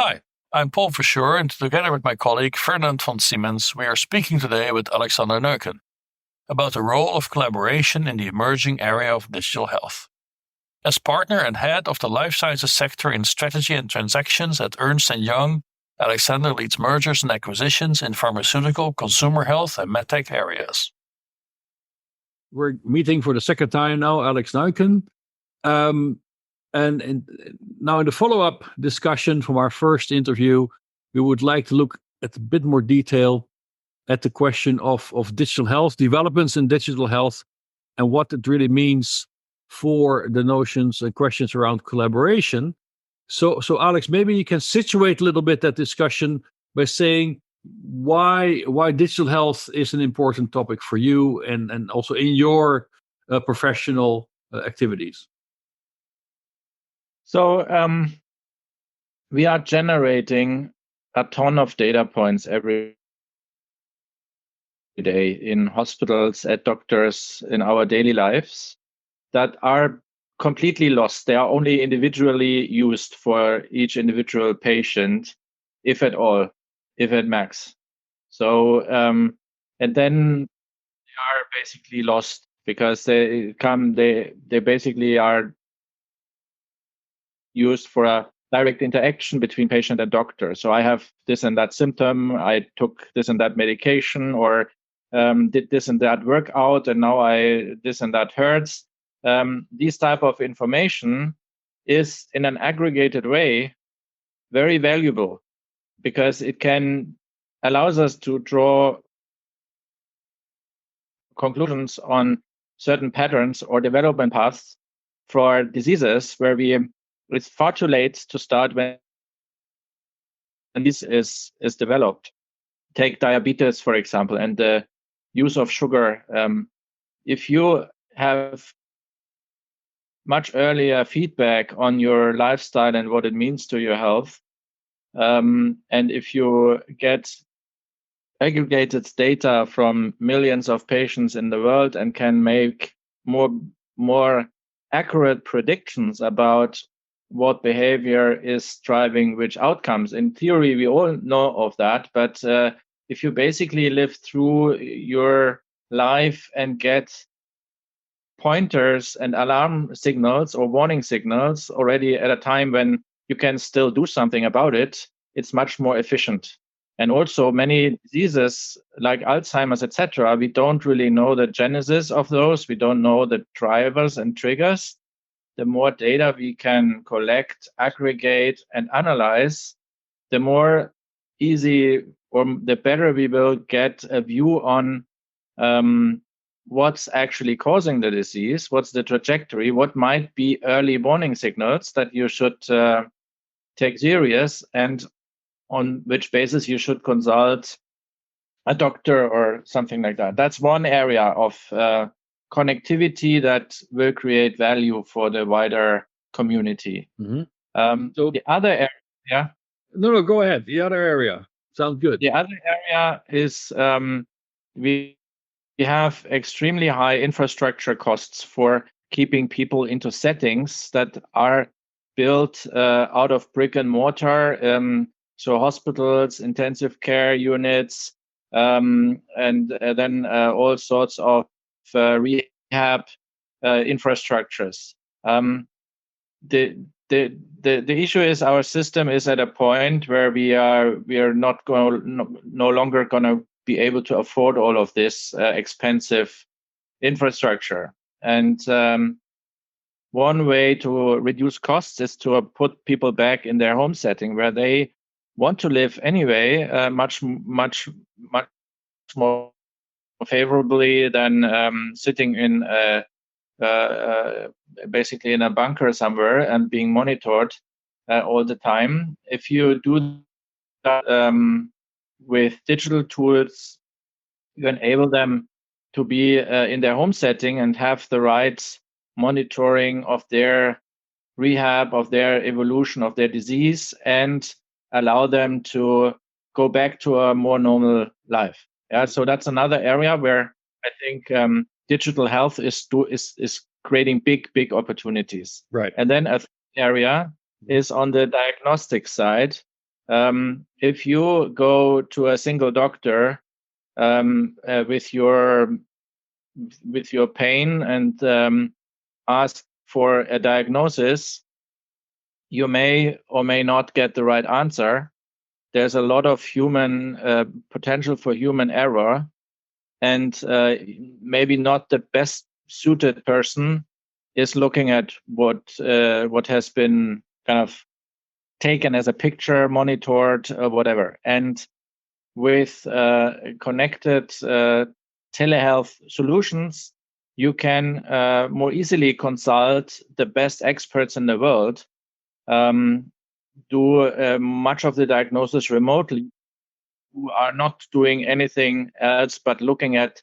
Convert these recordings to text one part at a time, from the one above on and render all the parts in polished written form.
Hi, I'm Paul Verschoor, and together with my colleague Fernand van Siemens, we are speaking today with Alexander Nuyken about the role of collaboration in the emerging area of digital health. As partner and head of the life sciences sector in strategy and transactions at Ernst & Young, Alexander leads mergers and acquisitions in pharmaceutical, consumer health, and medtech areas. We're meeting for the second time now, Alex Nuyken. And now in the follow-up discussion from our first interview, we would like to look at a bit more detail at the question of digital health, developments in digital health, and what it really means for the notions and questions around collaboration. So Alex, maybe you can situate a little bit that discussion by saying why digital health is an important topic for you and also in your professional activities. So we are generating a ton of data points every day in hospitals, at doctors, in our daily lives that are completely lost. They are only individually used for each individual patient, if at all, if at max. So, and then they are basically lost because they basically are used for a direct interaction between patient and doctor. So I have this and that symptom, I took this and that medication, or did this and that workout, and now this and that hurts. This type of information is in an aggregated way very valuable because it allows us to draw conclusions on certain patterns or development paths for diseases where it's far too late to start when this is developed. Take diabetes, for example, and the use of sugar. If you have much earlier feedback on your lifestyle and what it means to your health, and if you get aggregated data from millions of patients in the world and can make more accurate predictions about what behavior is driving which outcomes. In theory, we all know of that, but if you basically live through your life and get pointers and alarm signals or warning signals already at a time when you can still do something about it, it's much more efficient. And also many diseases like Alzheimer's, etc., we don't really know the genesis of those. We don't know the drivers and triggers. The more data we can collect, aggregate, and analyze, the more easy or the better we will get a view on what's actually causing the disease, what's the trajectory, what might be early warning signals that you should take serious, and on which basis you should consult a doctor or something like that. That's one area of connectivity that will create value for the wider community. Mm-hmm. So the other area, yeah? No, go ahead. The other area. Sounds good. The other area is we have extremely high infrastructure costs for keeping people into settings that are built out of brick and mortar. So hospitals, intensive care units, and then all sorts of rehab infrastructures. The issue is our system is at a point where we are not no longer going to be able to afford all of this expensive infrastructure. And one way to reduce costs is to put people back in their home setting where they want to live anyway, much more favorably than sitting in basically in a bunker somewhere and being monitored all the time. If you do that with digital tools, you enable them to be in their home setting and have the right monitoring of their rehab, of their evolution of their disease, and allow them to go back to a more normal life. Yeah, so that's another area where I think digital health is creating big opportunities. Right. And then a area is on the diagnostic side, If you go to a single doctor with your pain and ask for a diagnosis, you may or may not get the right answer. There's a lot of human potential for human error, and maybe not the best suited person is looking at what has been kind of taken as a picture, monitored, whatever. And with connected telehealth solutions, you can more easily consult the best experts in the world, do much of the diagnosis remotely, who are not doing anything else but looking at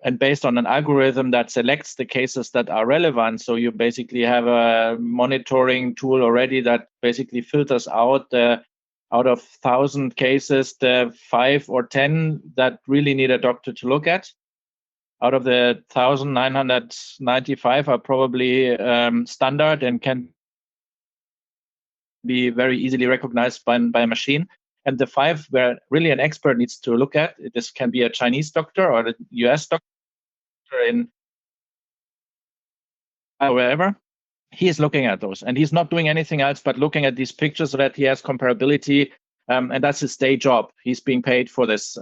and based on an algorithm that selects the cases that are relevant. So you basically have a monitoring tool already that basically filters out out of 1,000 cases, the 5 or 10 that really need a doctor to look at. Out of the 1,995 are probably standard and can be very easily recognized by a machine. And the 5 where really an expert needs to look at, this can be a Chinese doctor or a US doctor in wherever, he is looking at those. And he's not doing anything else but looking at these pictures so that he has comparability. And that's his day job. He's being paid for this.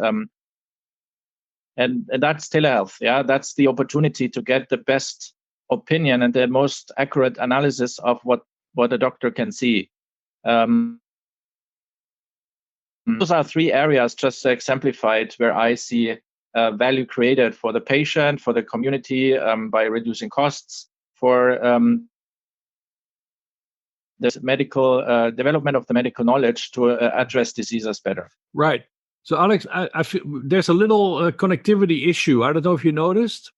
And that's telehealth. Yeah, that's the opportunity to get the best opinion and the most accurate analysis of what a doctor can see. Those are 3 areas just exemplified where I see value created for the patient, for the community, by reducing costs, for the medical development of the medical knowledge to address diseases better. Right. So, Alex, I feel there's a little connectivity issue. I don't know if you noticed.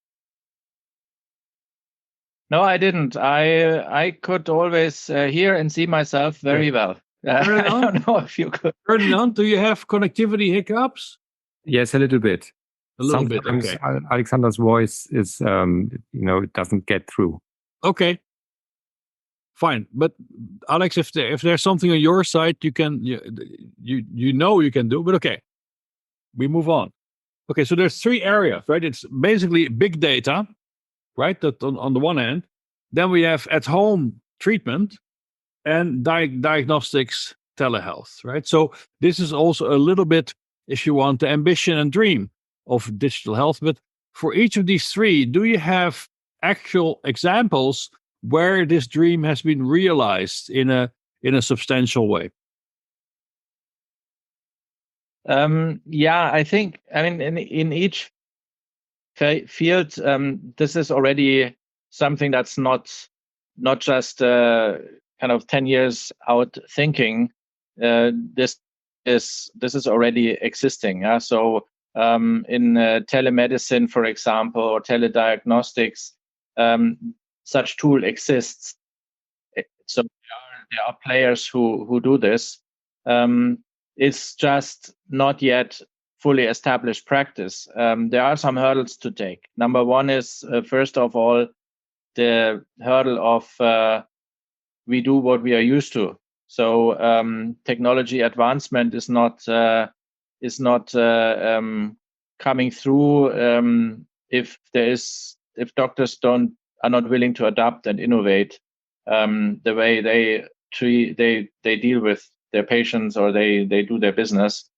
No, I didn't. I could always hear and see myself very well. I don't know if you could. Ferdinand, do you have connectivity hiccups? Yes, a little bit. Sometimes okay. Alexander's voice is, it doesn't get through. Okay. Fine, but Alex, if there's something on your side, you can you can do. But okay, we move on. Okay, so there's 3 areas, right? It's basically big data, right? That on the one hand, then we have at-home treatment and diagnostics, telehealth, right? So this is also a little bit, if you want, the ambition and dream of digital health. But for each of these 3, do you have actual examples where this dream has been realized in a substantial way? Yeah, I think, in each field, this is already something that's not just kind of 10 years out thinking. This is already existing. Yeah? So in telemedicine, for example, or telediagnostics, such tool exists. So there are players who do this. It's just not yet fully established practice. There are some hurdles to take. Number one is, first of all, the hurdle of we do what we are used to. So technology advancement is not coming through if doctors are not willing to adapt and innovate the way they deal with their patients, or they do their business.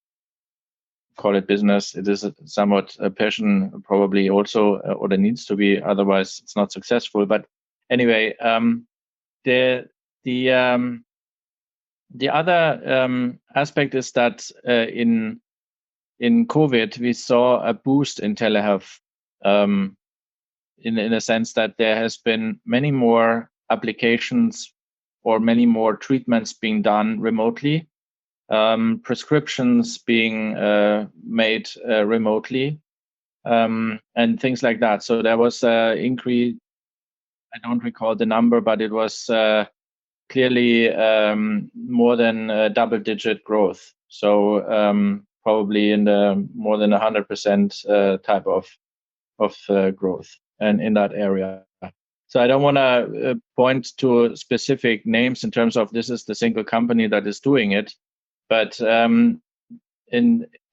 Call it business. It is somewhat a passion, probably also, or there needs to be. Otherwise, it's not successful. But anyway, the other aspect is that in COVID we saw a boost in telehealth. In a sense that there has been many more applications or many more treatments being done remotely, prescriptions being made remotely, and things like that. So there was an increase. I don't recall the number, but it was clearly more than double-digit growth. So probably in the more than 100% type of growth and in that area. So I don't want to point to specific names in terms of this is the single company that is doing it, But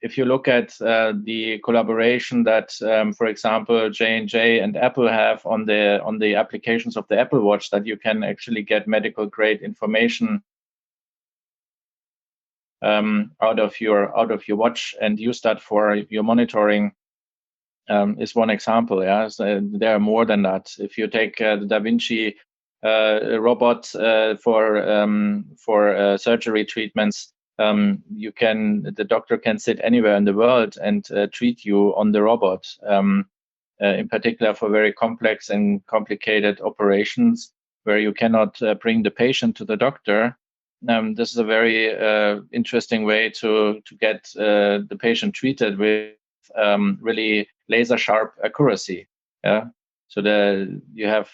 if you look at the collaboration that, for example, J&J and Apple have on the applications of the Apple Watch, that you can actually get medical grade information out of your watch and use that for your monitoring, is one example. Yeah, so there are more than that. If you take the Da Vinci robot for surgery treatments, the doctor can sit anywhere in the world and treat you on the robot. In particular for very complex and complicated operations where you cannot bring the patient to the doctor. This is a very interesting way to get the patient treated with really laser sharp accuracy. Yeah. So you have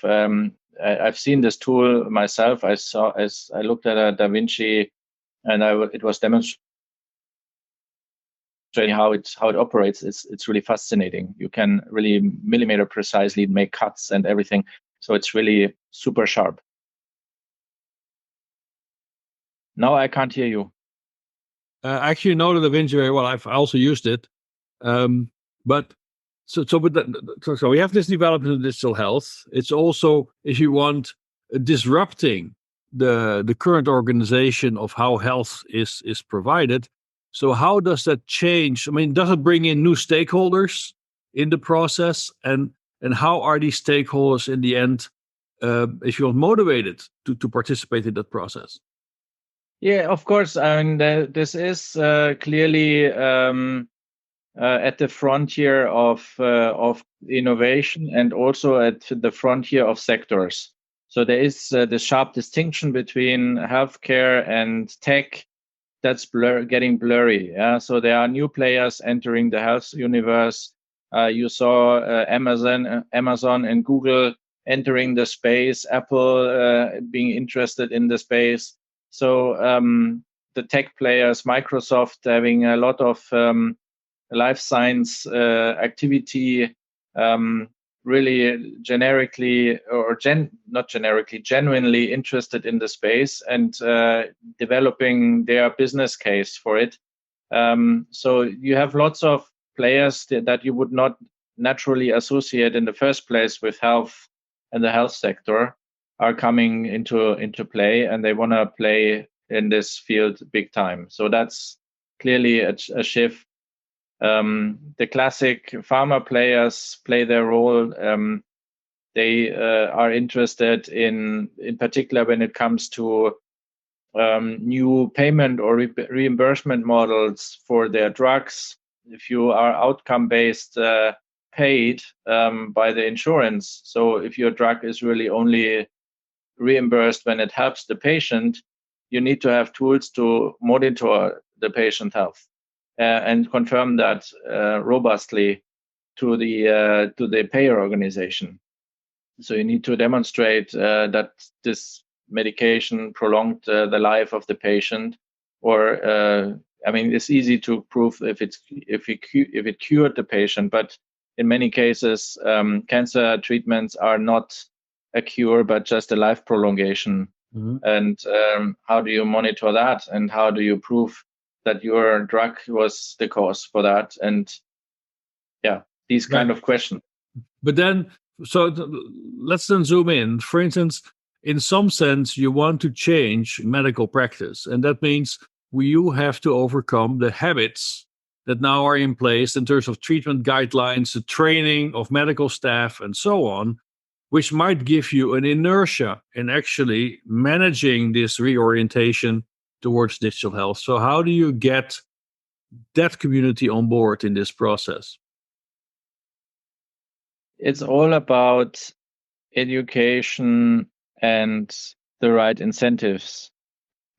I've seen this tool myself. I looked at a Da Vinci, and it was demonstrating how it operates. It's really fascinating. You can really millimeter precisely make cuts and everything. So it's really super sharp. Now I can't hear you. I actually know the Da Vinci very well. I've also used it. But we have this development in digital health. It's also, if you want, disrupting the current organization of how health is provided. So how does that change? I mean, does it bring in new stakeholders in the process? And how are these stakeholders in the end, if you want, motivated to participate in that process? Yeah, of course. I mean, this is clearly at the frontier of innovation, and also at the frontier of sectors. So there is the sharp distinction between healthcare and tech that's getting blurry. Yeah? So there are new players entering the health universe. You saw Amazon and Google entering the space, Apple being interested in the space. So the tech players, Microsoft having a lot of life science activity, really genuinely interested in the space and developing their business case for it. So you have lots of players that you would not naturally associate in the first place with health and the health sector are coming into play, and they want to play in this field big time. So that's clearly a shift. The classic pharma players play their role. They are interested in particular when it comes to new payment or reimbursement models for their drugs. If you are outcome-based paid by the insurance, so if your drug is really only reimbursed when it helps the patient, you need to have tools to monitor the patient health and confirm that robustly to the payer organization. So you need to demonstrate that this medication prolonged the life of the patient, or I mean, it's easy to prove if it cured the patient, but in many cases, cancer treatments are not a cure, but just a life prolongation. Mm-hmm. And how do you monitor that? And how do you prove that your drug was the cause for that? And yeah, these kind of questions. But then, let's then zoom in. For instance, in some sense, you want to change medical practice, and that means you have to overcome the habits that now are in place in terms of treatment guidelines, the training of medical staff, and so on, which might give you an inertia in actually managing this reorientation towards digital health. So how do you get that community on board in this process? It's all about education and the right incentives.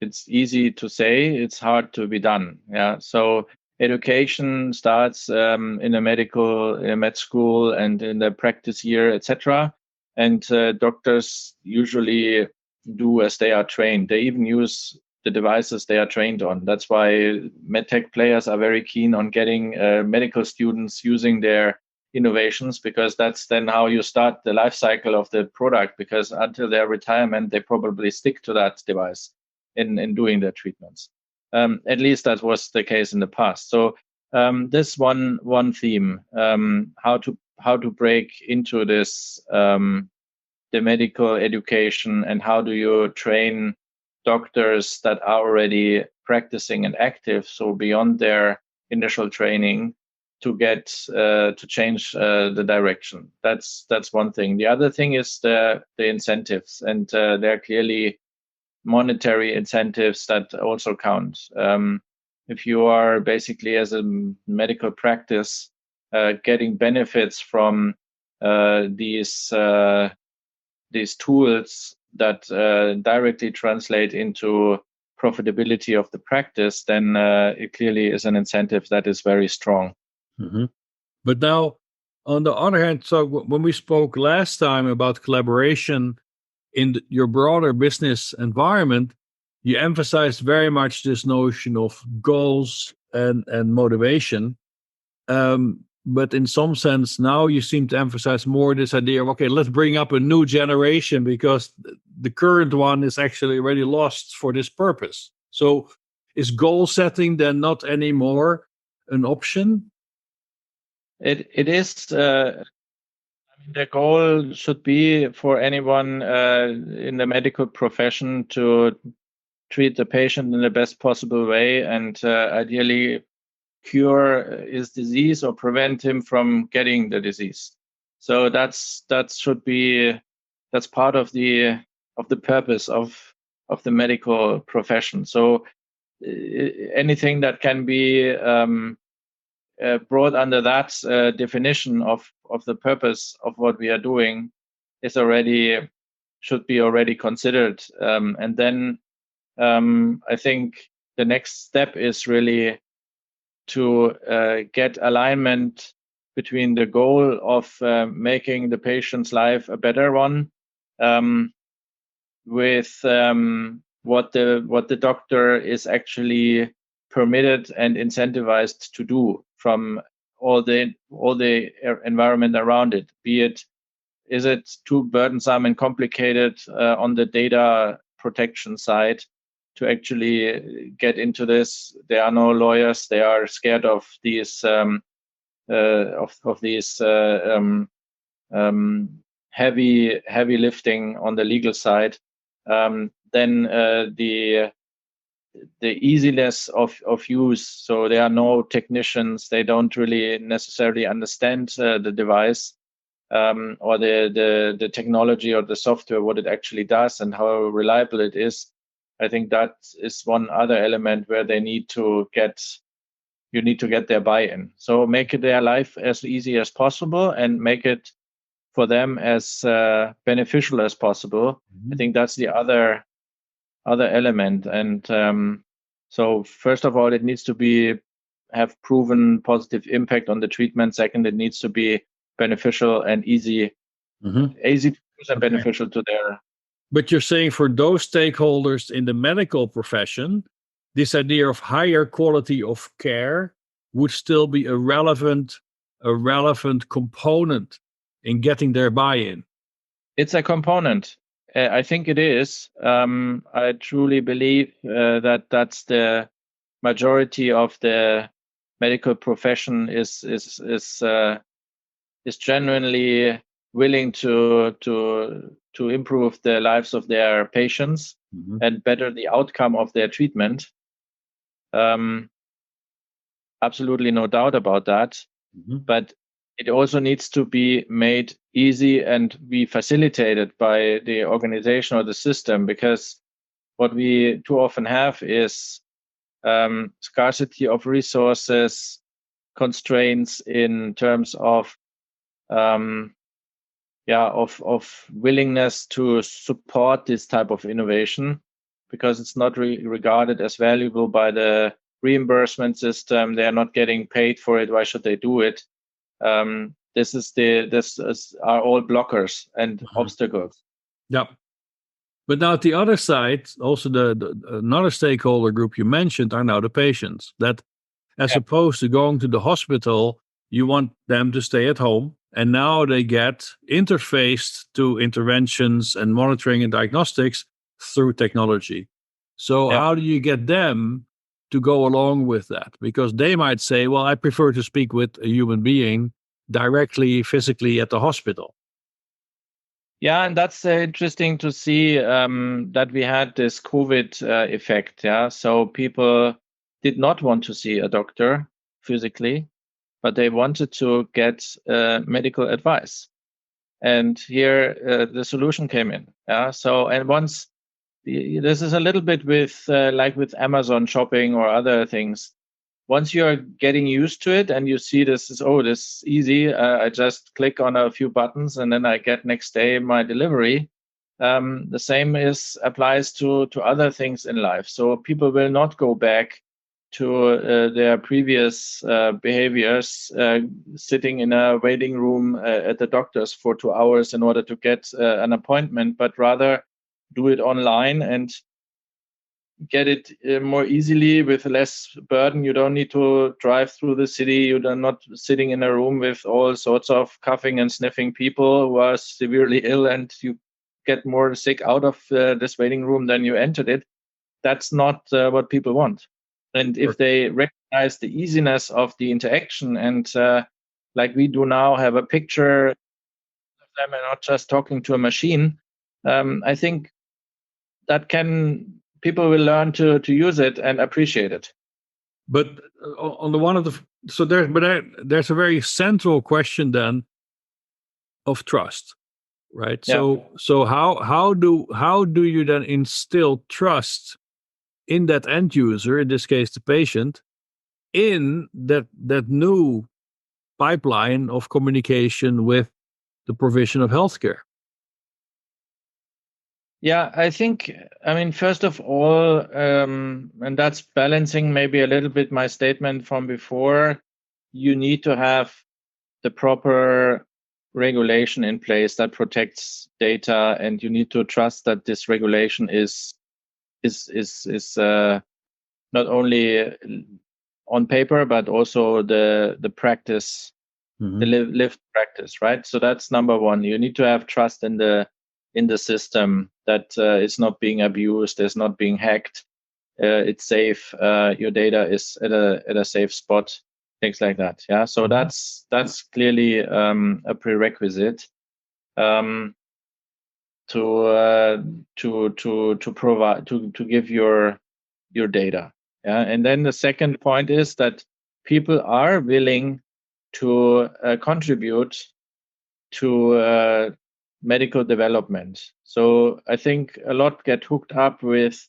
It's easy to say, it's hard to be done. Yeah. So education starts in a med school and in the practice year, etc. And doctors usually do as they are trained. They even use the devices they are trained on. That's why medtech players are very keen on getting medical students using their innovations, because that's then how you start the life cycle of the product, because until their retirement, they probably stick to that device in doing their treatments. At least that was the case in the past. So this one theme, how to break into this the medical education, and how do you train doctors that are already practicing and active, so beyond their initial training, to get to change the direction. That's one thing. The other thing is the incentives, and there are clearly monetary incentives that also count. If you are basically, as a medical practice, getting benefits from these tools that directly translate into profitability of the practice, then it clearly is an incentive that is very strong. Mm-hmm. But now, on the other hand, so when we spoke last time about collaboration in your broader business environment, you emphasized very much this notion of goals and motivation. But in some sense, now you seem to emphasize more this idea of, okay, let's bring up a new generation because the current one is actually already lost for this purpose. So is goal setting then not anymore an option? It is. The goal should be for anyone in the medical profession to treat the patient in the best possible way, and ideally cure his disease or prevent him from getting the disease. So that's part of the purpose of the medical profession. So anything that can be brought under that definition of the purpose of what we are doing should be already considered. And then I think the next step is really to get alignment between the goal of making the patient's life a better one with what the doctor is actually permitted and incentivized to do from all the environment around it. Is it too burdensome and complicated on the data protection side to actually get into this? There are no lawyers. They are scared of these heavy lifting on the legal side. Then the easiness of use. So there are no technicians. They don't really necessarily understand the device or the technology or the software, what it actually does and how reliable it is. I think that is one other element where you need to get their buy-in. So make their life as easy as possible and make it for them as beneficial as possible. Mm-hmm. I think that's the other element. And so first of all, it needs to have proven positive impact on the treatment. Second, it needs to be beneficial and easy to use and beneficial to their. But you're saying for those stakeholders in the medical profession, this idea of higher quality of care would still be a relevant component in getting their buy-in. It's a component. I think it is. I truly believe that that's the majority of the medical profession is genuinely willing to improve the lives of their patients and better the outcome of their treatment. Absolutely no doubt about that. But it also needs to be made easy and be facilitated by the organization or the system, because what we too often have is scarcity of resources, constraints in terms of willingness to support this type of innovation, because it's not regarded as valuable by the reimbursement system. They are not getting paid for it. Why should they do it? This are all blockers and obstacles. Yeah. But now at the other side, also another stakeholder group you mentioned are now the patients. That as opposed to going to the hospital, you want them to stay at home. And now they get interfaced to interventions and monitoring and diagnostics through technology. So how do you get them to go along with that, because they might say, well, I prefer to speak with a human being directly, physically at the hospital. Yeah, and that's interesting to see that we had this COVID effect. Yeah, so people did not want to see a doctor physically, but they wanted to get medical advice. And here the solution came in. Yeah, so and once this is a little bit with like with Amazon shopping or other things. Once you're getting used to it and you see this is easy, I just click on a few buttons and then I get next day my delivery. The same applies to other things in life. So people will not go back to their previous behaviors, sitting in a waiting room at the doctor's for 2 hours in order to get an appointment, but rather do it online and get it more easily with less burden. You don't need to drive through the city. You're not sitting in a room with all sorts of coughing and sniffing people who are severely ill, and you get more sick out of this waiting room than you entered it. That's not what people want. And if they recognize the easiness of the interaction and like we do now, have a picture of them and not just talking to a machine, I think that people will learn to use it and appreciate it. But on the one of the there's a very central question then of trust, right? Yeah. So how do you then instill trust in that end user, in this case the patient, in that new pipeline of communication with the provision of healthcare? Yeah, I mean, first of all, and that's balancing maybe a little bit my statement from before, you need to have the proper regulation in place that protects data, and you need to trust that this regulation is not only on paper but also the practice, the lived practice, right? So that's number one. You need to have trust in the system that it's not being abused, it's not being hacked, it's safe, your data is at a safe spot, things like that. Yeah, so that's clearly a prerequisite to provide to give your data. Yeah, and then the second point is that people are willing to contribute to medical development. So I think a lot get hooked up with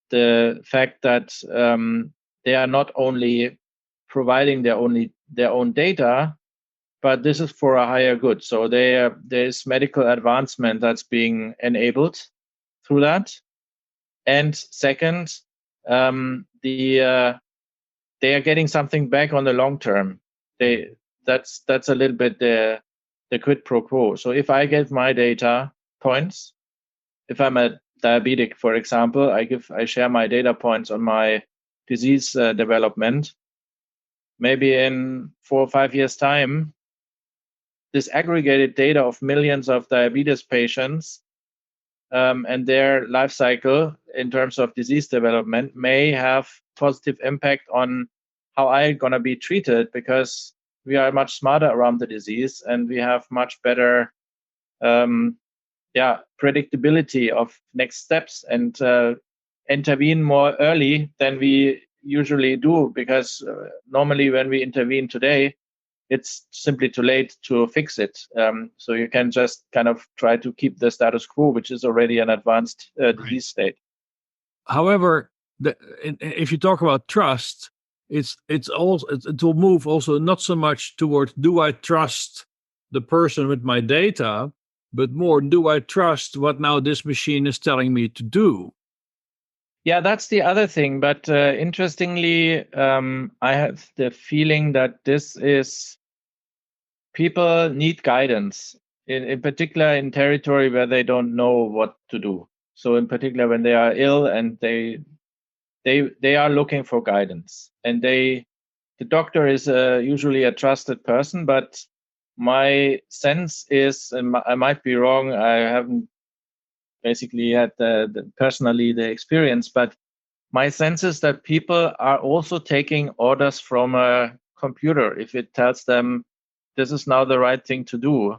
the fact that they are not only providing their own data, but this is for a higher good. So there's medical advancement that's being enabled through that. And second, they are getting something back on the long term. That's a little bit the quid pro quo. So if I get my data points, if I'm a diabetic, for example, I share my data points on my disease development. Maybe in 4 or 5 years' time, this aggregated data of millions of diabetes patients and their life cycle in terms of disease development may have positive impact on how I'm going to be treated, because we are much smarter around the disease and we have much better predictability of next steps and intervene more early than we usually do, because normally when we intervene today, it's simply too late to fix it. So you can just kind of try to keep the status quo, which is already an advanced disease state. However, if you talk about trust, it will move also not so much towards, do I trust the person with my data, but more, do I trust what now this machine is telling me to do? Yeah, that's the other thing. But interestingly, I have the feeling that people need guidance, in particular in territory where they don't know what to do. So in particular when they are ill and they are looking for guidance, and the doctor is usually a trusted person, but my sense is, and I might be wrong, I haven't basically had personally the experience, but my sense is that people are also taking orders from a computer if it tells them this is now the right thing to do.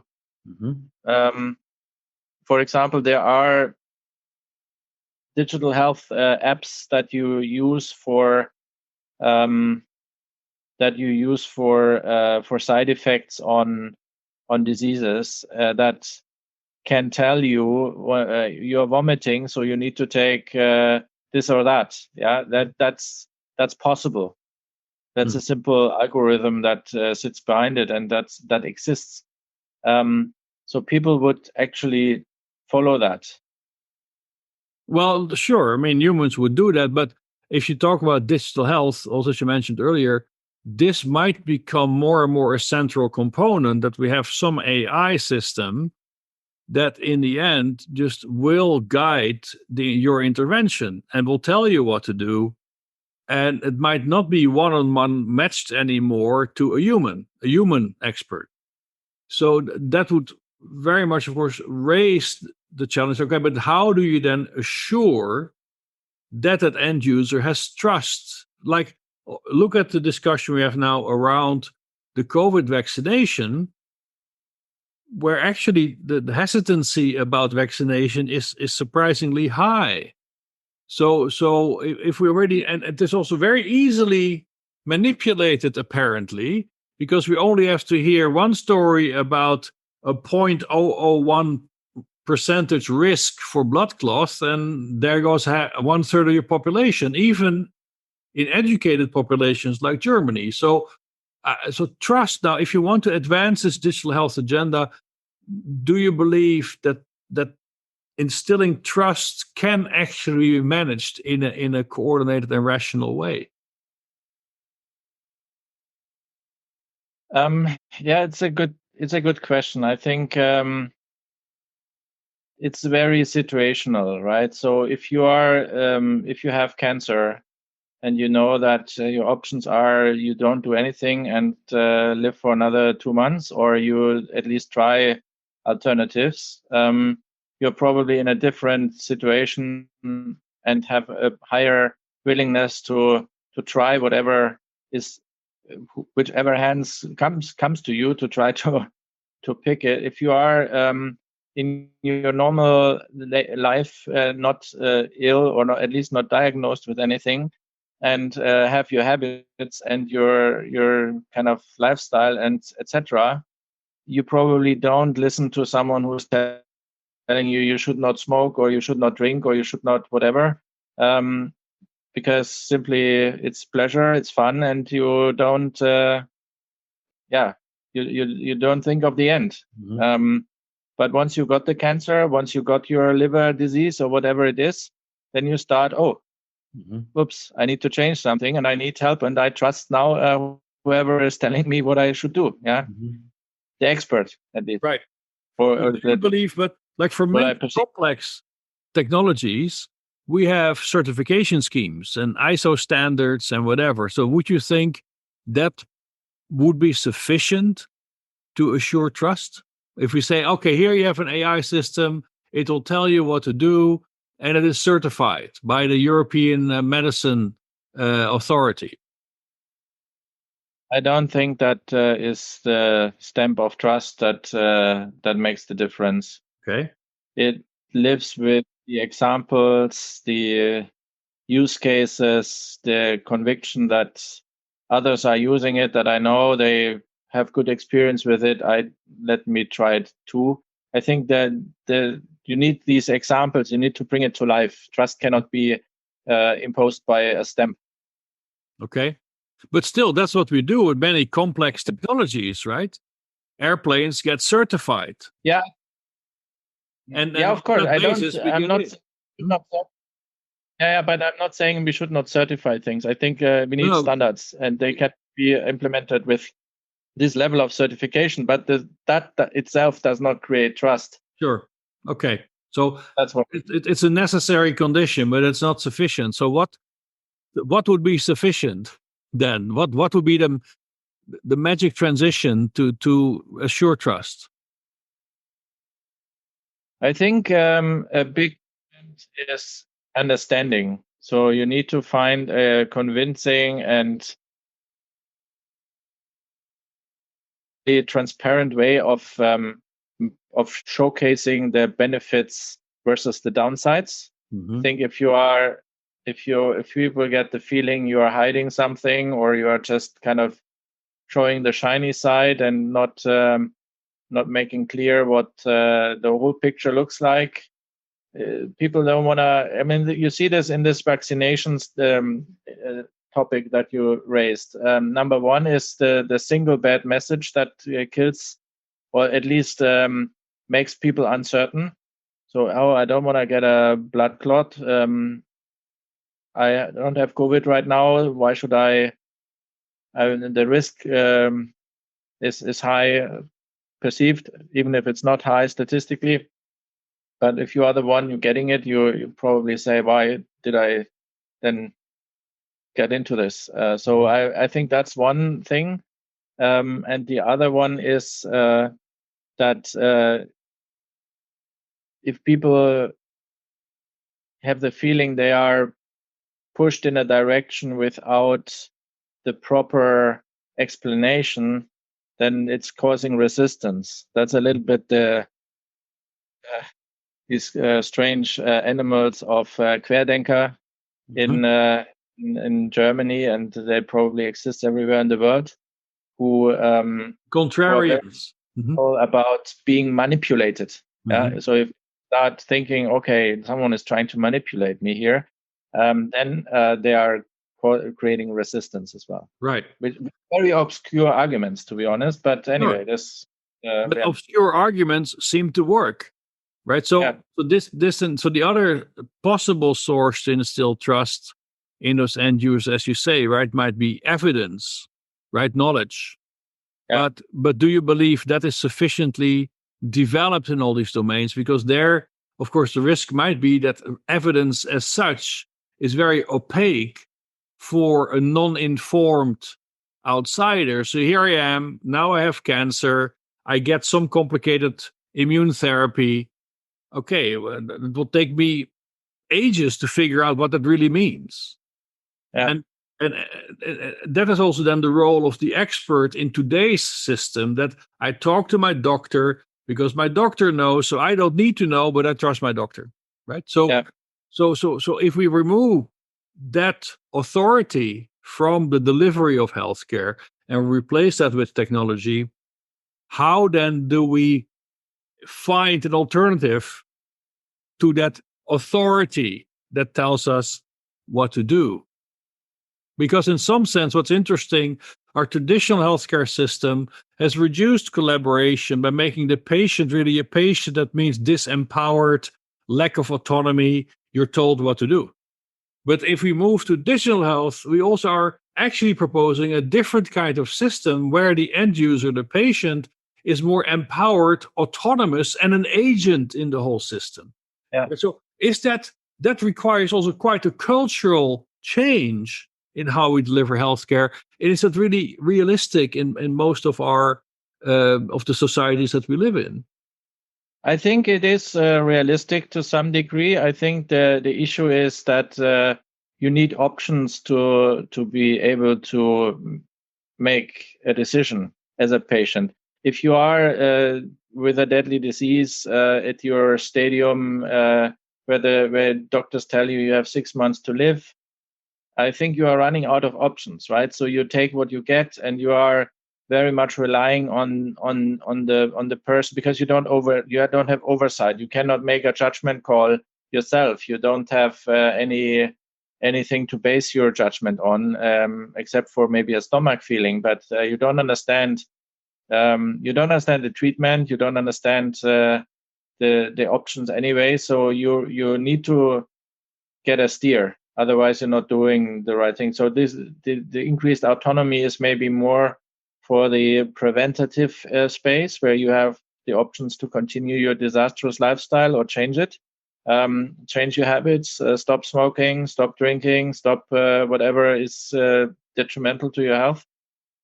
For example, there are digital health apps that you use for side effects on diseases that can tell you you're vomiting, so you need to take this or that. Yeah, that's possible. That's a simple algorithm that sits behind it, and that exists. So people would actually follow that. Well, sure. I mean, humans would do that, but if you talk about digital health, also as you mentioned earlier, this might become more and more a central component, that we have some AI system that in the end just will guide your intervention and will tell you what to do. And it might not be one-on-one matched anymore to a human expert. So that would very much, of course, raise the challenge. Okay, but how do you then assure that end user has trust? Like, look at the discussion we have now around the COVID vaccination, where actually the hesitancy about vaccination is surprisingly high. So if we already, and it is also very easily manipulated apparently, because we only have to hear one story about a 0.001% risk for blood clots, and there goes 1/3 of your population, even in educated populations like Germany. So trust. Now, if you want to advance this digital health agenda, do you believe that instilling trust can actually be managed in a coordinated and rational way? Yeah, it's a good question. I think it's very situational, right? So if you have cancer and you know that your options are you don't do anything and live for another 2 months, or you at least try alternatives, you're probably in a different situation and have a higher willingness to try whichever hands comes to you, to try to pick it. If you are in your normal life not ill, or not, at least not diagnosed with anything, and have your habits and your kind of lifestyle and etc., you probably don't listen to someone who's telling you should not smoke, or you should not drink, or you should not whatever, because simply it's pleasure, it's fun, and you don't you don't think of the end. But once you got the cancer, once you got your liver disease or whatever it is, then you start, oops, I need to change something and I need help, and I trust now whoever is telling me what I should do. Yeah, the expert at least. Right. I believe, but like for many complex technologies, we have certification schemes and ISO standards and whatever. So would you think that would be sufficient to assure trust? If we say, okay, here you have an AI system, it will tell you what to do, and it is certified by the European Medicine Authority. I don't think that is the stamp of trust that makes the difference. Okay. It lives with the examples, the use cases, the conviction that others are using it, that I know they have good experience with it. Let me try it too. I think that you need these examples. You need to bring it to life. Trust cannot be imposed by a stamp. Okay. But still, that's what we do with many complex technologies, right? Airplanes get certified. Yeah. And of course. But I'm not saying we should not certify things. I think we need standards, and they can be implemented with this level of certification. But that itself does not create trust. Sure. Okay. So that's what it's a necessary condition, but it's not sufficient. So what would be sufficient then? What would be the magic transition to assure trust? I think a big is understanding. So you need to find a convincing and a transparent way of showcasing the benefits versus the downsides. I think if people get the feeling you are hiding something, or you are just kind of showing the shiny side and not making clear what the whole picture looks like, people don't want to. I mean, you see this in this vaccinations topic that you raised. Number one is the single bad message that kills, or at least makes people uncertain. So, I don't want to get a blood clot. I don't have COVID right now. Why should I? The risk is high perceived, even if it's not high statistically. But if you are the one you're getting it, you probably say, why did I then get into this? So I think that's one thing. And the other one is that if people have the feeling they are pushed in a direction without the proper explanation, then it's causing resistance. That's a little bit these strange animals of Querdenker in Germany, and they probably exist everywhere in the world, who contrarians all about being manipulated. So if you start thinking, okay, someone is trying to manipulate me here, then they are creating resistance as well. Right. With very obscure arguments, to be honest. But anyway, this. But obscure arguments seem to work, right? So so the other possible source to instill trust in those end users, as you say, right, might be evidence, right, knowledge. Yeah. But do you believe that is sufficiently developed in all these domains? Because there, of course, the risk might be that evidence as such is very opaque for a non-informed outsider. So here I am, now I have cancer, I get some complicated immune therapy. Okay, well, it will take me ages to figure out what that really means. Yeah. And that is also then the role of the expert in today's system, that I talk to my doctor because my doctor knows, so I don't need to know, but I trust my doctor, right? So if we remove that authority from the delivery of healthcare and replace that with technology, how then do we find an alternative to that authority that tells us what to do? Because in some sense, what's interesting, our traditional healthcare system has reduced collaboration by making the patient really a patient. That means disempowered, lack of autonomy, you're told what to do. But if we move to digital health, we also are actually proposing a different kind of system where the end user, the patient, is more empowered, autonomous, and an agent in the whole system. Yeah. So that requires also quite a cultural change in how we deliver healthcare. And is that really realistic in most of our of the societies that we live in? I think it is realistic to some degree. I think the issue is that you need options to be able to make a decision as a patient. If you are with a deadly disease at your stadium where doctors tell you have 6 months to live, I think you are running out of options, right? So you take what you get, and you are very much relying on the person, because you don't have oversight. You cannot make a judgment call yourself. You don't have anything to base your judgment on, except for maybe a stomach feeling. But you don't understand. You don't understand the treatment. You don't understand the options anyway. So you need to get a steer. Otherwise, you're not doing the right thing. So the increased autonomy is maybe more for the preventative space, where you have the options to continue your disastrous lifestyle or change it, change your habits, stop smoking, stop drinking, stop whatever is detrimental to your health,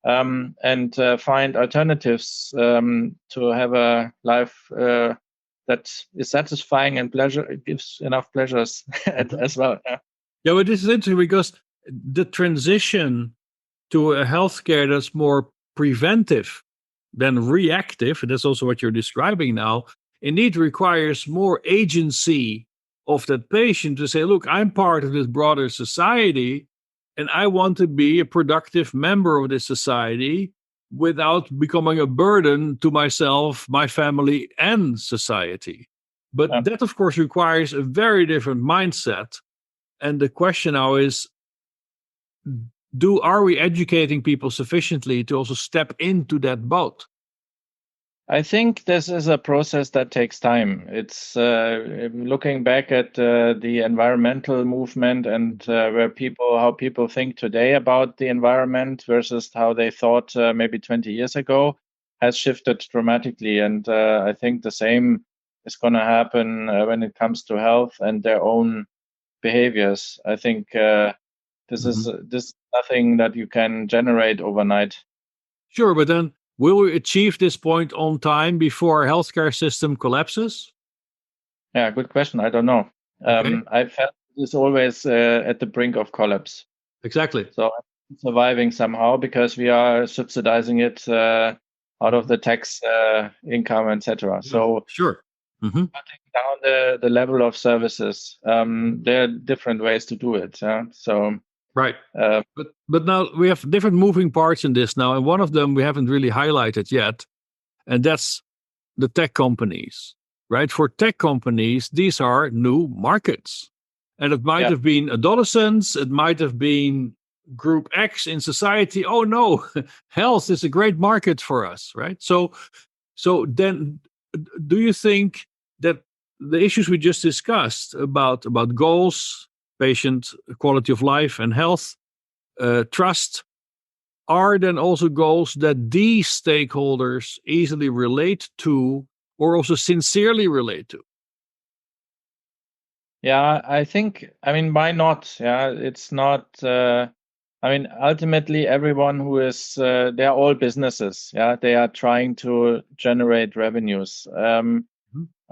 and find alternatives to have a life that is satisfying and pleasure. It gives enough pleasures as well. Yeah. Yeah, but this is interesting because the transition to a healthcare that's more preventive than reactive, and that's also what you're describing now, indeed requires more agency of that patient to say, look, I'm part of this broader society and I want to be a productive member of this society without becoming a burden to myself, my family, and society. But Yeah. that, of course, requires a very different mindset. And the question now is, are we educating people sufficiently to also step into that boat? I think this is a process that takes time. It's looking back at the environmental movement and how people think today about the environment versus how they thought maybe 20 years ago has shifted dramatically. And I think the same is going to happen when it comes to health and their own behaviors. I think this is nothing that you can generate overnight. Sure, but then will we achieve this point on time before our healthcare system collapses? Yeah, good question. I don't know. Okay. I felt it's always at the brink of collapse. Exactly. So I'm surviving somehow because we are subsidizing it out of the tax income, etc. So Sure. cutting down the level of services. There are different ways to do it. So Right. But now we have different moving parts in this now, and one of them we haven't really highlighted yet, and that's the tech companies. Right? For tech companies, these are new markets. And it might have been adolescents, it might have been group X in society. Oh no, health is a great market for us, right? So then do you think that the issues we just discussed about goals, patient quality of life and health, trust, are then also goals that these stakeholders easily relate to or also sincerely relate to? Yeah, I mean, why not? Yeah, it's not, ultimately, everyone who is, they're all businesses. Yeah, they are trying to generate revenues.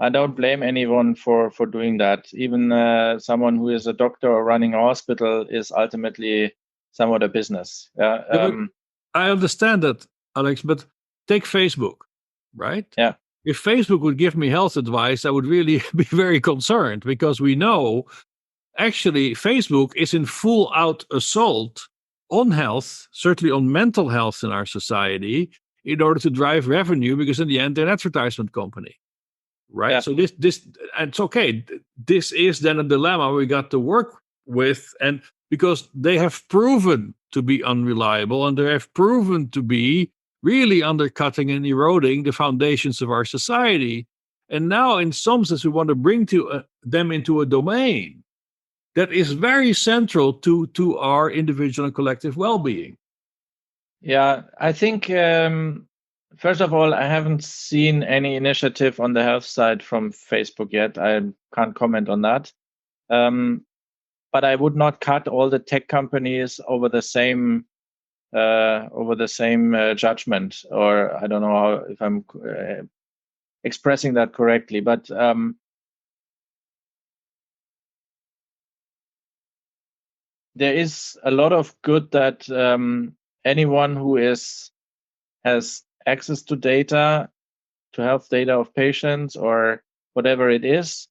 I don't blame anyone for doing that. Even someone who is a doctor or running a hospital is ultimately somewhat a business. Yeah. Yeah, but I understand that, Alex, but take Facebook, right? Yeah. If Facebook would give me health advice, I would really be very concerned because we know actually Facebook is in full out assault on health, certainly on mental health in our society, in order to drive revenue, because in the end, they're an advertisement company. Right. Yeah. So this and it's okay. This is then a dilemma we got to work with, and because they have proven to be unreliable and they have proven to be really undercutting and eroding the foundations of our society. And now, in some sense, we want to bring them into a domain that is very central to our individual and collective well-being. Yeah, I think first of all, I haven't seen any initiative on the health side from Facebook yet. I can't comment on that. But I would not cut all the tech companies over the same judgment, or I don't know if I'm expressing that correctly. But there is a lot of good that anyone who has access to data, to health data of patients or whatever it is,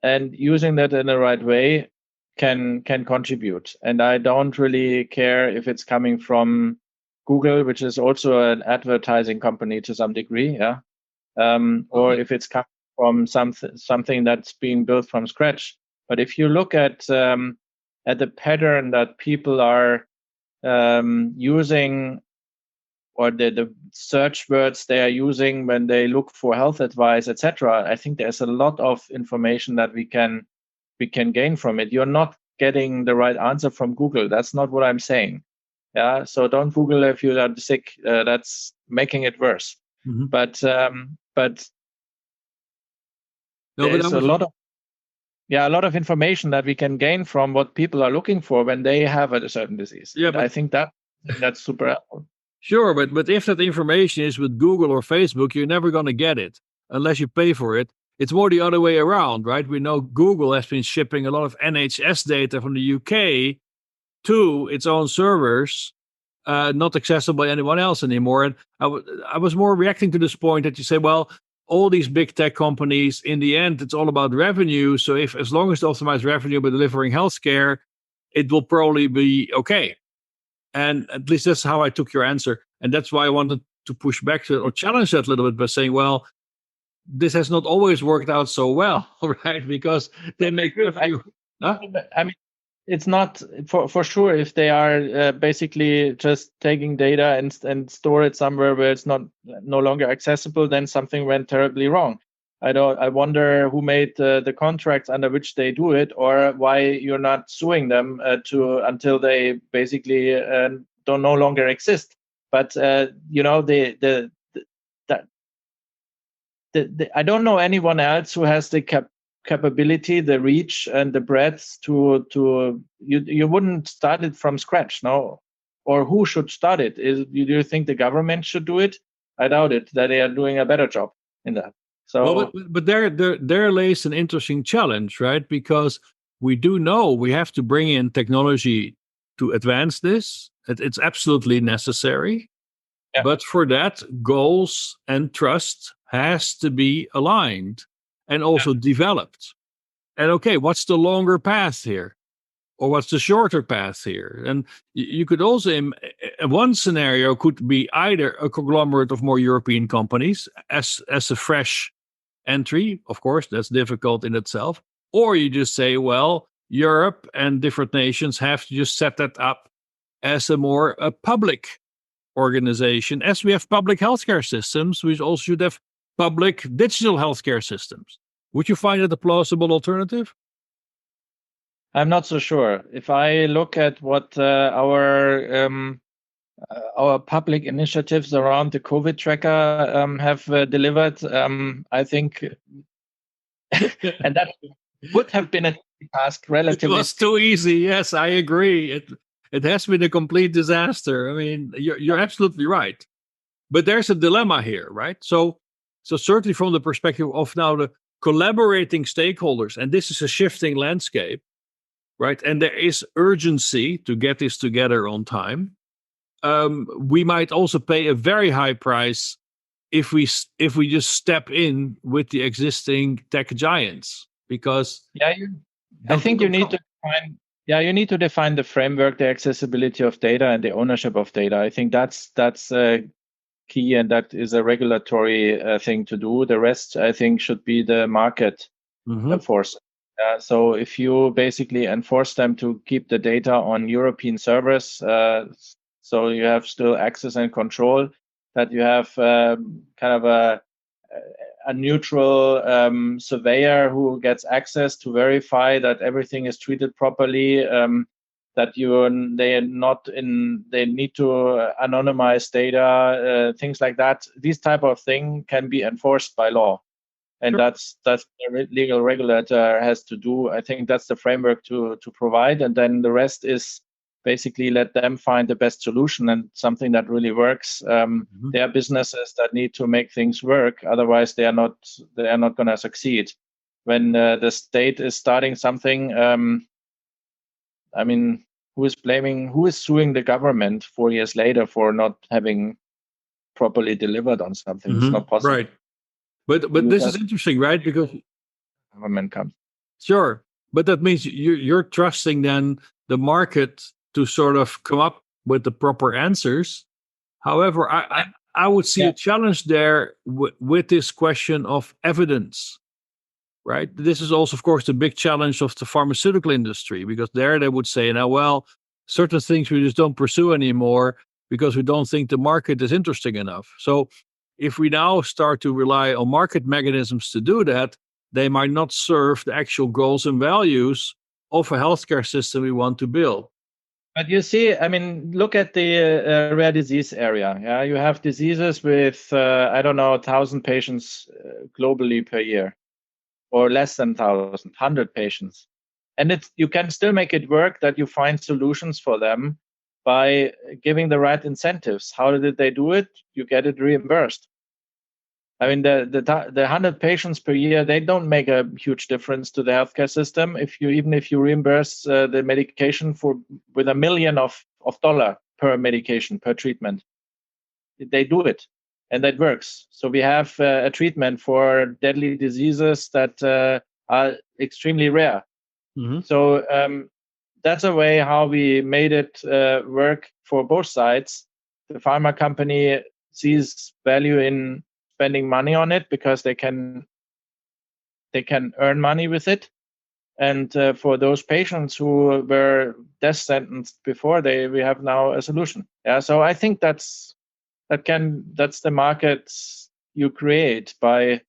and using that in the right way can contribute. And I don't really care if it's coming from Google, which is also an advertising company to some degree, or if it's coming from something that's being built from scratch. But if you look at the pattern that people are using, or the search words they are using when they look for health advice, etc., I think there's a lot of information that we can gain from it. You're not getting the right answer from Google. That's not what I'm saying. Yeah. So don't Google if you are sick. That's making it worse. Mm-hmm. But No, there's a lot of information that we can gain from what people are looking for when they have a certain disease. Yeah, but I think that's super helpful. Sure, but if that information is with Google or Facebook, you're never going to get it unless you pay for it. It's more the other way around, right? We know Google has been shipping a lot of NHS data from the UK to its own servers, not accessible by anyone else anymore. And I was more reacting to this point that you say, well, all these big tech companies, in the end, it's all about revenue. So if as long as they optimize revenue by delivering healthcare, it will probably be okay. And at least that's how I took your answer. And that's why I wanted to push back to or challenge that a little bit by saying, well, this has not always worked out so well, right? Because they make revenue. Huh? I mean, it's not for sure if they are basically just taking data and store it somewhere where it's no longer accessible, then something went terribly wrong. I wonder who made the contracts under which they do it, or why you're not suing them until they basically don't no longer exist. But the I don't know anyone else who has the capability, the reach, and the breadth to you wouldn't start it from scratch, no? Or who should start it? Do you think the government should do it? I doubt it. That they are doing a better job in that. So, well, but there lays an interesting challenge, right? Because we do know we have to bring in technology to advance this. It's absolutely necessary. Yeah. But for that, goals and trust has to be aligned and also developed. And okay, what's the longer path here? Or what's the shorter path here? And you could also, one scenario could be either a conglomerate of more European companies as a fresh entry. Of course, that's difficult in itself. Or you just say, well, Europe and different nations have to just set that up as a more public organization, as we have public healthcare systems, we also should have public digital healthcare systems. Would you find it a plausible alternative? I'm not so sure. If I look at what our public initiatives around the COVID tracker have delivered, I think, and that would have been a task relatively. It was too easy. Yes, I agree. It has been a complete disaster. I mean, you're absolutely right. But there's a dilemma here, right? So certainly from the perspective of now the collaborating stakeholders, and this is a shifting landscape, right? And there is urgency to get this together on time. We might also pay a very high price if we just step in with the existing tech giants, because I think you need to define. Yeah, you need to define the framework, the accessibility of data, and the ownership of data. I think that's key, and that is a regulatory thing to do. The rest, I think, should be the market force. So if you basically enforce them to keep the data on European servers, so you have still access and control, that you have kind of a neutral surveyor who gets access to verify that everything is treated properly, that they need to anonymize data, things like that. This type of thing can be enforced by law. And that's the legal regulator has to do. I think that's the framework to provide. And then the rest is basically let them find the best solution and something that really works. There are businesses that need to make things work. Otherwise, they are not going to succeed. When the state is starting something, I mean, who is suing the government 4 years later for not having properly delivered on something? It's not possible. Right. But this is interesting, right? Because government comes. Sure. But that means you're trusting then the market to sort of come up with the proper answers. However, I would see a challenge there with this question of evidence, right? This is also, of course, the big challenge of the pharmaceutical industry, because there they would say, now, well, certain things we just don't pursue anymore because we don't think the market is interesting enough. So if we now start to rely on market mechanisms to do that, they might not serve the actual goals and values of a healthcare system we want to build. But you see, I mean, look at the rare disease area. Yeah, you have diseases with 1,000 patients globally per year, or less than 1,000, 100 patients, and you can still make it work. That you find solutions for them by giving the right incentives. How did they do it? You get it reimbursed. I mean, the 100 patients per year, they don't make a huge difference to the healthcare system. Even if you reimburse the medication with $1 million of dollar per medication per treatment, they do it, and that works. So we have a treatment for deadly diseases that are extremely rare. Mm-hmm. So that's a way how we made it work for both sides. The pharma company sees value in spending money on it because they can earn money with it. And for those patients who were death sentenced before, we have now a solution. Yeah, so I think that's the market you create by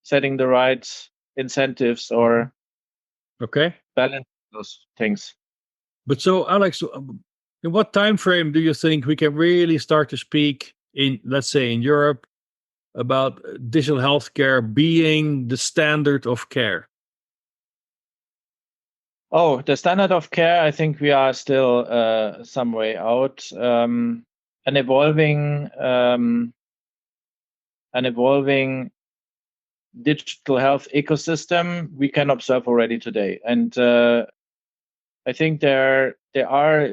setting the right incentives or balance those things. But so, Alex, in what time frame do you think we can really start to speak in, let's say, in Europe, about digital healthcare being the standard of care? Oh, the standard of care, I think we are still some way out. An evolving digital health ecosystem we can observe already today, and I think there are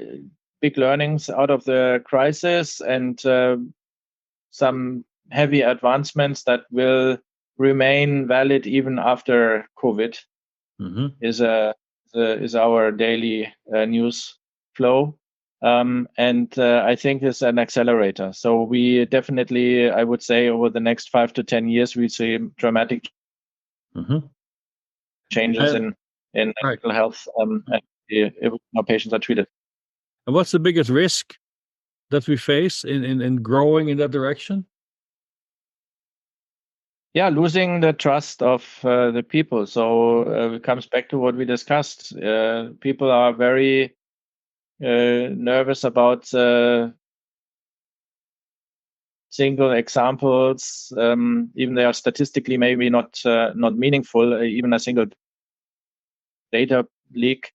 big learnings out of the crisis and some heavy advancements that will remain valid even after COVID. Mm-hmm. Is our daily news flow. And I think it's an accelerator. So we definitely, I would say, over the next 5 to 10 years, we see dramatic changes in mental health and how patients are treated. And what's the biggest risk that we face in growing in that direction? Yeah, losing the trust of the people. So it comes back to what we discussed. People are very nervous about single examples, even they are statistically maybe not meaningful. Even a single data leak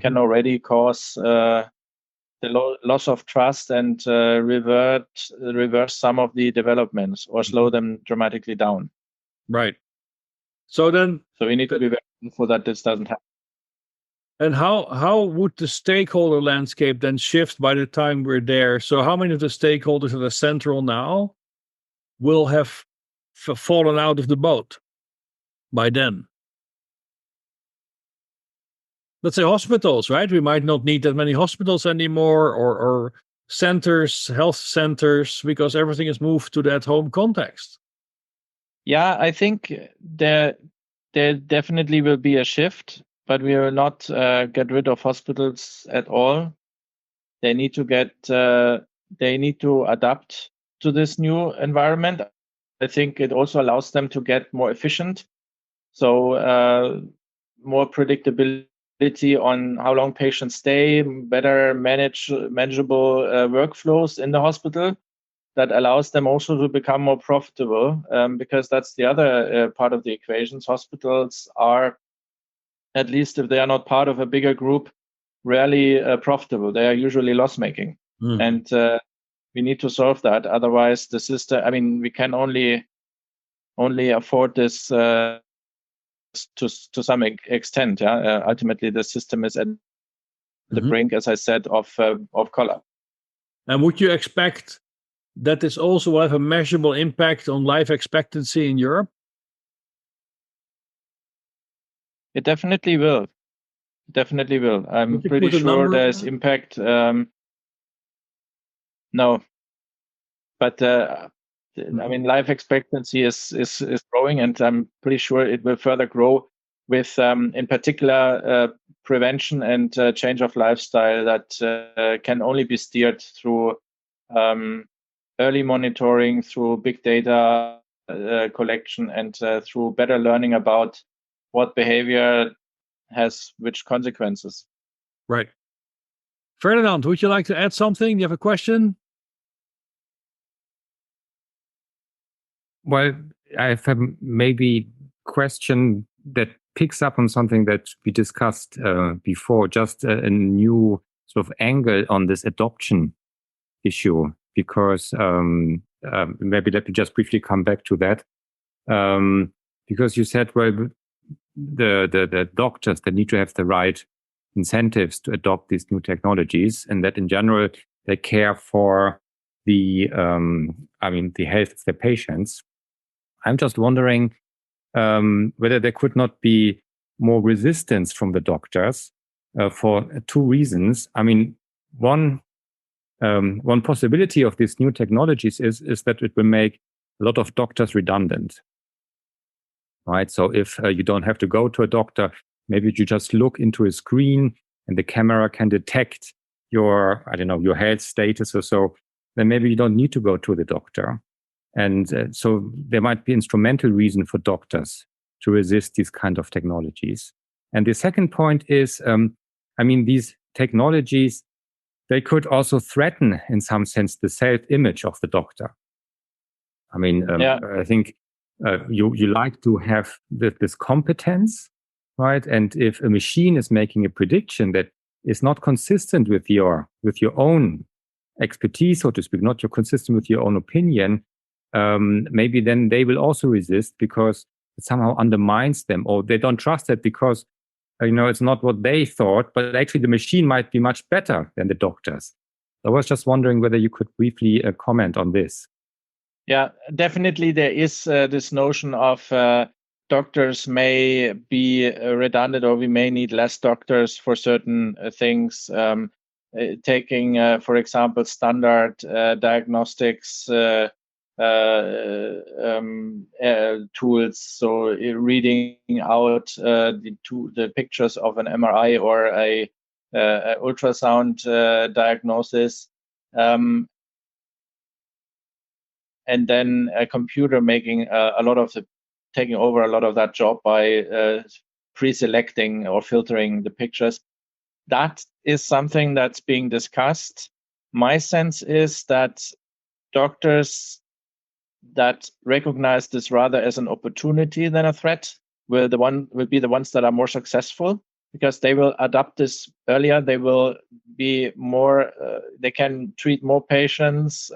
can already cause the loss of trust and reverse some of the developments or slow them dramatically down. Right. So we need to be very careful that this doesn't happen. And how would the stakeholder landscape then shift by the time we're there? So how many of the stakeholders that are central now will have fallen out of the boat by then? Let's say hospitals, right? We might not need that many hospitals anymore, or centers, health centers, because everything is moved to that home context. Yeah, I think there definitely will be a shift, but we will not get rid of hospitals at all. They need to adapt to this new environment. I think it also allows them to get more efficient. So more predictability on how long patients stay, better manageable workflows in the hospital that allows them also to become more profitable, because that's the other part of the equations. Hospitals are, at least if they are not part of a bigger group, rarely profitable. They are usually loss-making. And we need to solve that. Otherwise, the system, I mean, we can only afford this to some extent. Yeah. Ultimately, the system is at the brink, as I said, of collapse. And would you expect that this also will have a measurable impact on life expectancy in Europe? It definitely will. Definitely will. I'm pretty sure there's impact. No, but I mean, life expectancy is growing, and I'm pretty sure it will further grow with, in particular, prevention and change of lifestyle that can only be steered through early monitoring, through big data collection, and through better learning about what behavior has which consequences. Right. Ferdinand, would you like to add something? You have a question? Well, I have a maybe question that picks up on something that we discussed before, just a new sort of angle on this adoption issue. because maybe let me just briefly come back to that. Because you said, well, the doctors, they need to have the right incentives to adopt these new technologies, and that in general they care for the health of their patients. I'm just wondering whether there could not be more resistance from the doctors for two reasons. I mean, one possibility of these new technologies is that it will make a lot of doctors redundant, right? So if you don't have to go to a doctor, maybe you just look into a screen and the camera can detect your health status or so, then maybe you don't need to go to the doctor. And so there might be instrumental reason for doctors to resist these kind of technologies. And the second point is, these technologies, they could also threaten, in some sense, the self-image of the doctor. I think you like to have this competence, right? And if a machine is making a prediction that is not consistent with your own expertise, so to speak, not consistent with your own opinion, maybe then they will also resist because it somehow undermines them, or they don't trust it because it's not what they thought, but actually the machine might be much better than the doctors. I was just wondering whether you could briefly comment on this. Yeah, definitely there is this notion of doctors may be redundant, or we may need less doctors for certain things. Taking, for example, standard diagnostics tools, so reading out the pictures of an MRI or a ultrasound diagnosis, and then a computer making taking over a lot of that job by pre-selecting or filtering the pictures. That is something that's being discussed. My sense is that doctors that recognize this rather as an opportunity than a threat will be the ones that are more successful, because they will adapt this earlier. They will be more, they can treat more patients.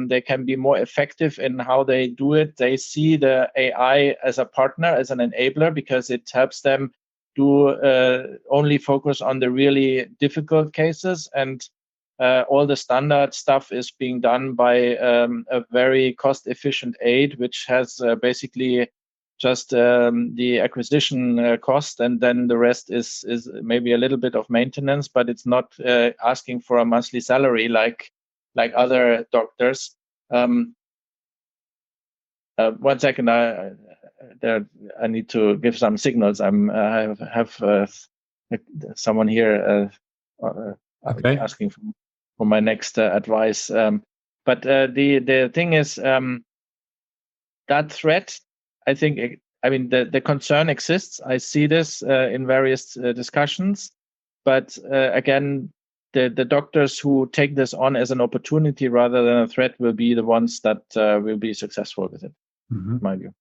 They can be more effective in how they do it. They see the AI as a partner, as an enabler, because it helps them to only focus on the really difficult cases, and all the standard stuff is being done by a very cost-efficient aid, which has basically just the acquisition cost, and then the rest is maybe a little bit of maintenance, but it's not asking for a monthly salary like other doctors. 1 second, I need to give some signals. I have someone here asking for my next advice. But the thing is, that threat, I think, the concern exists. I see this in various discussions, but again, the doctors who take this on as an opportunity rather than a threat will be the ones that will be successful with it, in my view.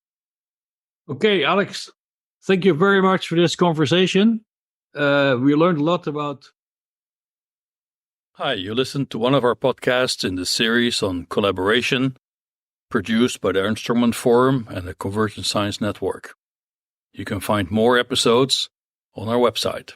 Okay, Alex, thank you very much for this conversation. We learned a lot about... Hi, you listened to one of our podcasts in the series on collaboration, produced by the Instrument Forum and the Convergent Science Network. You can find more episodes on our website.